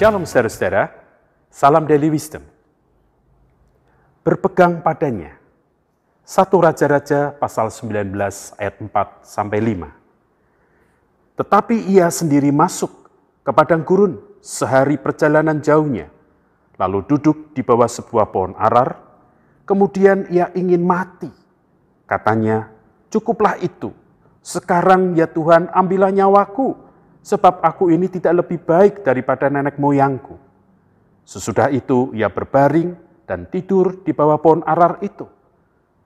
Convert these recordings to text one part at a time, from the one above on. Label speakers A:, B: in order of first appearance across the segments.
A: Shalom saudara-saudara, salam Daily Wisdom. Berpegang padanya. 1 Raja-Raja pasal 19 ayat 4-5. Tetapi ia sendiri masuk ke padang gurun sehari perjalanan jauhnya, lalu duduk di bawah sebuah pohon arar, kemudian ia ingin mati. Katanya, cukuplah itu, sekarang ya Tuhan ambillah nyawaku, sebab aku ini tidak lebih baik daripada nenek moyangku. Sesudah itu ia berbaring dan tidur di bawah pohon arar itu.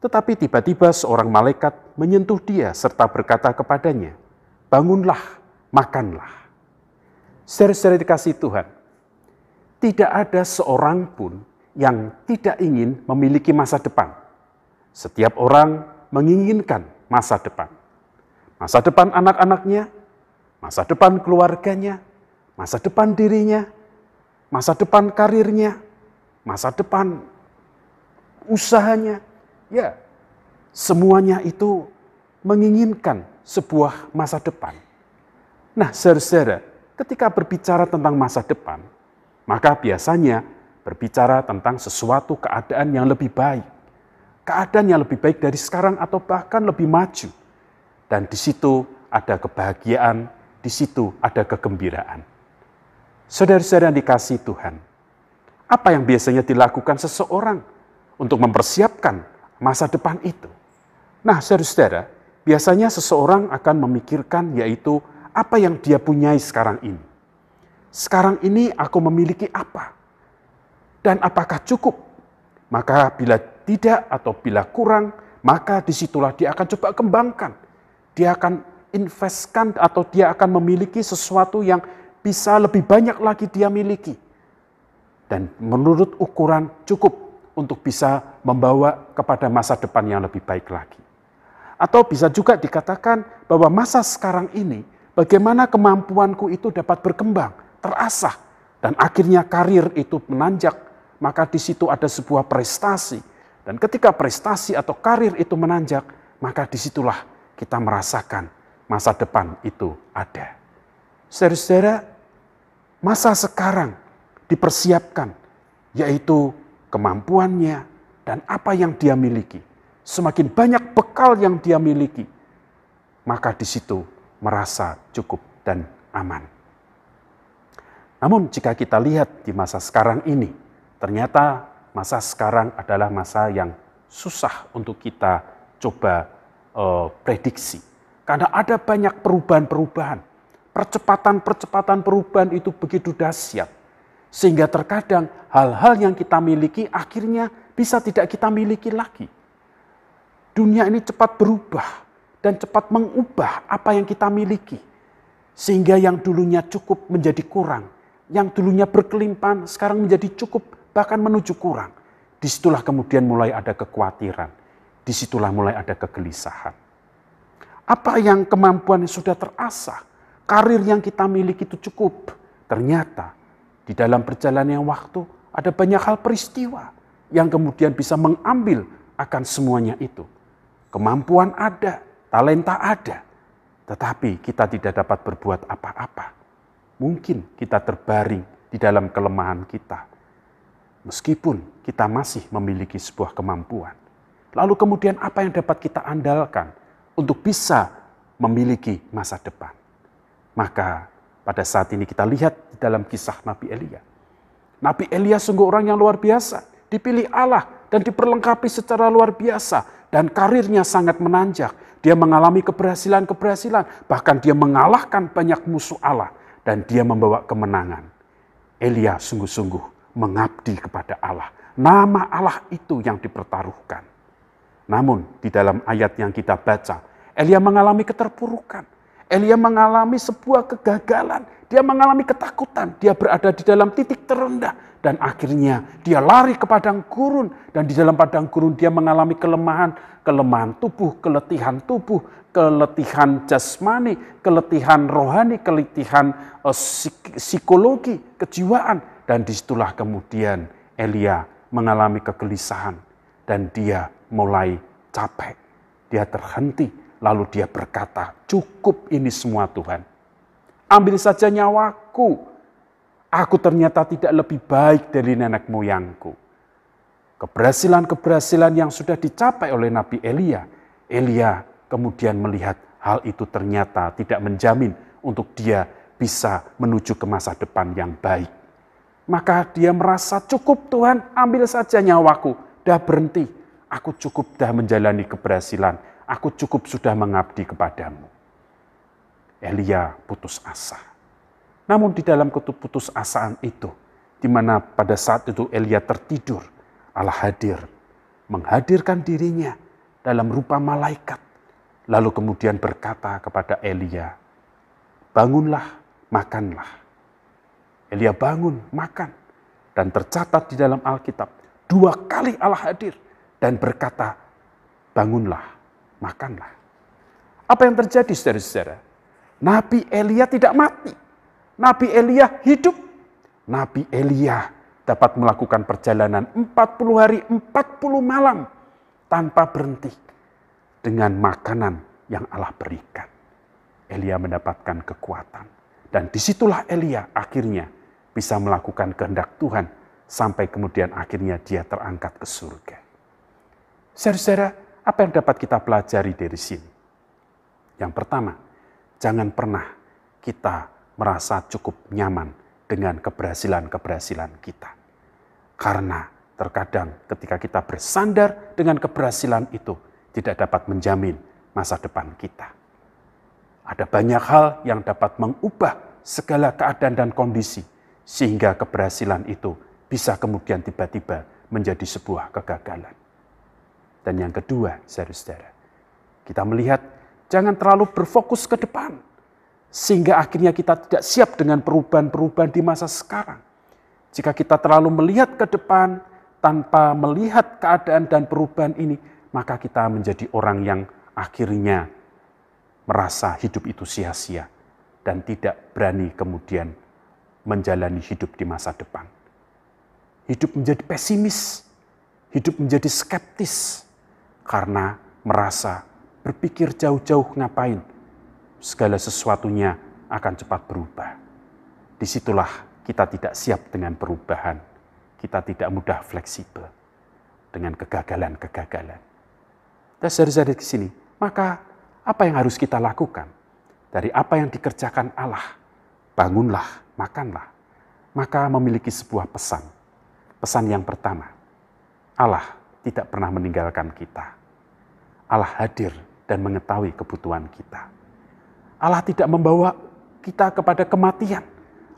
A: Tetapi tiba-tiba seorang malaikat menyentuh dia serta berkata kepadanya, bangunlah, makanlah. Saudara-saudara dikasihi Tuhan, tidak ada seorang pun yang tidak ingin memiliki masa depan. Setiap orang menginginkan masa depan. Masa depan anak-anaknya, masa depan keluarganya, masa depan dirinya, masa depan karirnya, masa depan usahanya. Ya, semuanya itu menginginkan sebuah masa depan. Nah, saudara-saudara, ketika berbicara tentang masa depan, maka biasanya berbicara tentang sesuatu keadaan yang lebih baik. Keadaan yang lebih baik dari sekarang atau bahkan lebih maju. Dan di situ ada kebahagiaan, di situ ada kegembiraan. Saudara-saudara yang dikasihi Tuhan, apa yang biasanya dilakukan seseorang untuk mempersiapkan masa depan itu? Nah, saudara-saudara, biasanya seseorang akan memikirkan yaitu apa yang dia punyai sekarang ini. Sekarang ini aku memiliki apa? Dan apakah cukup? Maka bila tidak atau bila kurang, maka disitulah dia akan coba kembangkan. Dia akan investkan atau dia akan memiliki sesuatu yang bisa lebih banyak lagi dia miliki. Dan menurut ukuran cukup untuk bisa membawa kepada masa depan yang lebih baik lagi. Atau bisa juga dikatakan bahwa masa sekarang ini, bagaimana kemampuanku itu dapat berkembang, terasah, dan akhirnya karir itu menanjak, maka di situ ada sebuah prestasi. Dan ketika prestasi atau karir itu menanjak, maka disitulah kita merasakan masa depan itu ada. Saudara-saudara, masa sekarang dipersiapkan, yaitu kemampuannya dan apa yang dia miliki. Semakin banyak bekal yang dia miliki, maka di situ merasa cukup dan aman. Namun jika kita lihat di masa sekarang ini, ternyata masa sekarang adalah masa yang susah untuk kita coba prediksi. Karena ada banyak perubahan-perubahan. Percepatan-percepatan perubahan itu begitu dahsyat. Sehingga terkadang hal-hal yang kita miliki akhirnya bisa tidak kita miliki lagi. Dunia ini cepat berubah dan cepat mengubah apa yang kita miliki. Sehingga yang dulunya cukup menjadi kurang. Yang dulunya berkelimpahan sekarang menjadi cukup bahkan menuju kurang. Disitulah kemudian mulai ada kekhawatiran. Disitulah mulai ada kegelisahan. Apa yang kemampuan yang sudah terasah, karir yang kita miliki itu cukup. Ternyata di dalam perjalanan waktu ada banyak hal peristiwa yang kemudian bisa mengambil akan semuanya itu. Kemampuan ada, talenta ada, tetapi kita tidak dapat berbuat apa-apa. Mungkin kita terbaring di dalam kelemahan kita. Meskipun kita masih memiliki sebuah kemampuan. Lalu kemudian apa yang dapat kita andalkan untuk bisa memiliki masa depan? Maka pada saat ini kita lihat di dalam kisah Nabi Elia. Nabi Elia sungguh orang yang luar biasa. Dipilih Allah dan diperlengkapi secara luar biasa. Dan karirnya sangat menanjak. Dia mengalami keberhasilan-keberhasilan. Bahkan dia mengalahkan banyak musuh Allah. Dan dia membawa kemenangan. Elia sungguh-sungguh mengabdi kepada Allah. Nama Allah itu yang dipertaruhkan. Namun di dalam ayat yang kita baca, Elia mengalami keterpurukan. Elia mengalami sebuah kegagalan. Dia mengalami ketakutan. Dia berada di dalam titik terendah. Dan akhirnya dia lari ke padang gurun. Dan di dalam padang gurun dia mengalami kelemahan tubuh, keletihan tubuh, keletihan jasmani, keletihan rohani, keletihan psikologi, kejiwaan. Dan disitulah kemudian Elia mengalami kegelisahan. Dan dia mulai capek. Dia terhenti. Lalu dia berkata, cukup ini semua Tuhan. Ambil saja nyawaku. Aku ternyata tidak lebih baik dari nenek moyangku. Keberhasilan-keberhasilan yang sudah dicapai oleh Nabi Elia, Elia kemudian melihat hal itu ternyata tidak menjamin untuk dia bisa menuju ke masa depan yang baik. Maka dia merasa, cukup Tuhan, ambil saja nyawaku, dah berhenti. Aku cukup dah menjalani keberhasilan, aku cukup sudah mengabdi kepadamu. Elia putus asa. Namun di dalam keputusasaan itu, di mana pada saat itu Elia tertidur, Allah hadir, menghadirkan dirinya dalam rupa malaikat. Lalu kemudian berkata kepada Elia, bangunlah, makanlah. Elia bangun, makan. Dan tercatat di dalam Alkitab, 2 kali Allah hadir dan berkata, bangunlah, makanlah. Apa yang terjadi, saudara-saudara? Nabi Elia tidak mati. Nabi Elia hidup. Nabi Elia dapat melakukan perjalanan 40 hari, 40 malam tanpa berhenti dengan makanan yang Allah berikan. Elia mendapatkan kekuatan. Dan disitulah Elia akhirnya bisa melakukan kehendak Tuhan sampai kemudian akhirnya dia terangkat ke surga. Saudara-saudara, apa yang dapat kita pelajari dari sini? Yang pertama, jangan pernah kita merasa cukup nyaman dengan keberhasilan-keberhasilan kita. Karena terkadang ketika kita bersandar dengan keberhasilan itu tidak dapat menjamin masa depan kita. Ada banyak hal yang dapat mengubah segala keadaan dan kondisi sehingga keberhasilan itu bisa kemudian tiba-tiba menjadi sebuah kegagalan. Dan yang kedua, saudara-saudara, kita melihat jangan terlalu berfokus ke depan sehingga akhirnya kita tidak siap dengan perubahan-perubahan di masa sekarang. Jika kita terlalu melihat ke depan tanpa melihat keadaan dan perubahan ini, maka kita menjadi orang yang akhirnya merasa hidup itu sia-sia dan tidak berani kemudian menjalani hidup di masa depan. Hidup menjadi pesimis, hidup menjadi skeptis karena merasa berpikir jauh-jauh ngapain. Segala sesuatunya akan cepat berubah. Disitulah kita tidak siap dengan perubahan. Kita tidak mudah fleksibel dengan kegagalan-kegagalan. Dan saudara-saudara di sini, maka apa yang harus kita lakukan? Dari apa yang dikerjakan Allah, bangunlah, makanlah. Maka memiliki sebuah pesan. Pesan yang pertama, Allah tidak pernah meninggalkan kita. Allah hadir dan mengetahui kebutuhan kita. Allah tidak membawa kita kepada kematian.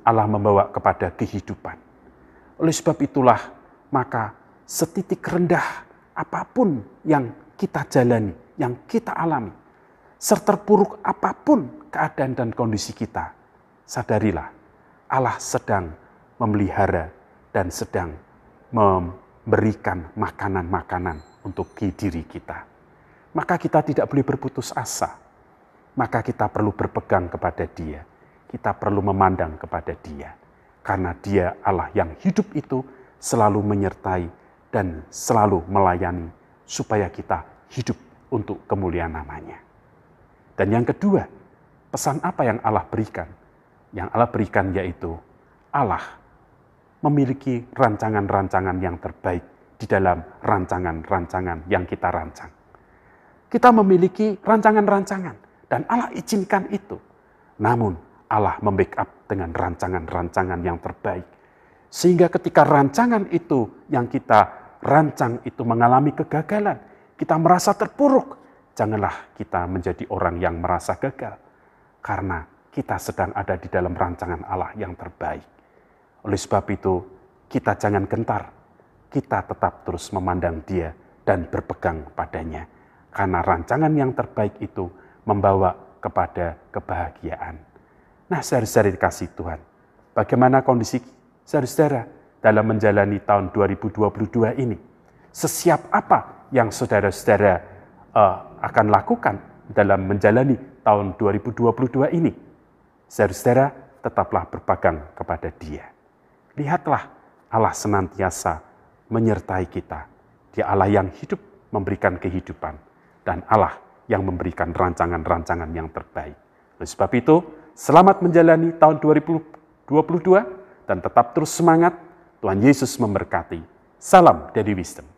A: Allah membawa kepada kehidupan. Oleh sebab itulah, maka setitik rendah apapun yang kita jalani, yang kita alami, seterpuruk apapun keadaan dan kondisi kita, sadarilah Allah sedang memelihara dan sedang memberikan makanan-makanan untuk diri kita. Maka kita tidak boleh berputus asa. Maka kita perlu berpegang kepada Dia. Kita perlu memandang kepada Dia. Karena Dia Allah yang hidup itu selalu menyertai dan selalu melayani supaya kita hidup untuk kemuliaan namanya. Dan yang kedua, pesan apa yang Allah berikan? Yang Allah berikan yaitu Allah memiliki rancangan-rancangan yang terbaik di dalam rancangan-rancangan yang kita rancang. Kita memiliki rancangan-rancangan. Dan Allah izinkan itu. Namun Allah membackup dengan rancangan-rancangan yang terbaik. Sehingga ketika rancangan itu yang kita rancang itu mengalami kegagalan, kita merasa terpuruk. Janganlah kita menjadi orang yang merasa gagal. Karena kita sedang ada di dalam rancangan Allah yang terbaik. Oleh sebab itu, kita jangan gentar. Kita tetap terus memandang Dia dan berpegang padanya. Karena rancangan yang terbaik itu membawa kepada kebahagiaan. Nah, saudara-saudara dikasih Tuhan, bagaimana kondisi saudara-saudara dalam menjalani tahun 2022 ini? Sesiap apa yang saudara-saudara akan lakukan dalam menjalani tahun 2022 ini? Saudara-saudara, tetaplah berpegang kepada Dia. Lihatlah, Allah senantiasa menyertai kita. Dia Allah yang hidup, memberikan kehidupan. Dan Allah yang memberikan rancangan-rancangan yang terbaik. Oleh sebab itu, selamat menjalani tahun 2022 dan tetap terus semangat. Tuhan Yesus memberkati. Salam dari Wisdom.